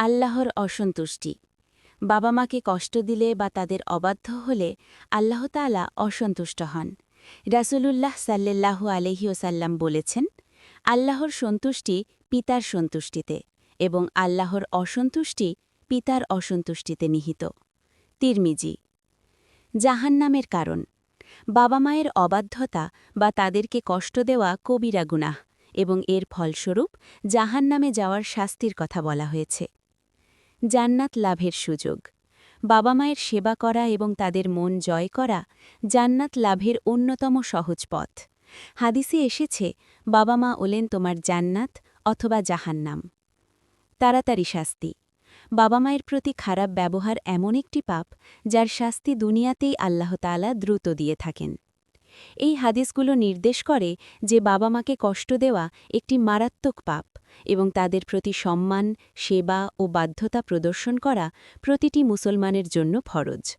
আল্লাহর অসন্তুষ্টি। বাবা মাকে কষ্ট দিলে বা তাদের অবাধ্য হলে আল্লাহ তাআলা অসন্তুষ্ট হন। রাসূলুল্লাহ সাল্লাল্লাহু আলাইহি ওয়াসাল্লাম বলেছেন, আল্লাহর সন্তুষ্টি পিতার সন্তুষ্টিতে এবং আল্লাহর অসন্তুষ্টি পিতার অসন্তুষ্টিতে নিহিত। তিরমিজি। জাহান্নামের কারণ। বাবা মায়ের অবাধ্যতা বা তাদেরকে কষ্ট দেওয়া কবিরা গুনাহ এবং এর ফলস্বরূপ জাহান্নামে যাওয়ার শাস্তির কথা বলা হয়েছে। জান্নাত লাভের সুযোগ। বাবা মায়ের সেবা করা এবং তাদের মন জয় করা জান্নাত লাভের অন্যতম সহজ পথ। হাদিসে এসেছে, বাবা মা ওলেন তোমার জান্নাত অথবা জাহান্নাম। তাড়াতাড়ি শাস্তি। বাবা মায়ের প্রতি খারাপ ব্যবহার এমন একটি পাপ যার শাস্তি দুনিয়াতেই আল্লাহ তাআলা দ্রুত দিয়ে থাকেন। এই হাদিসগুলো নির্দেশ করে যে বাবা মাকে কষ্ট দেওয়া একটি মারাত্মক পাপ এবং তাদের প্রতি সম্মান, সেবা ও বাধ্যতা প্রদর্শন করা প্রতিটি মুসলমানের জন্য ফরজ।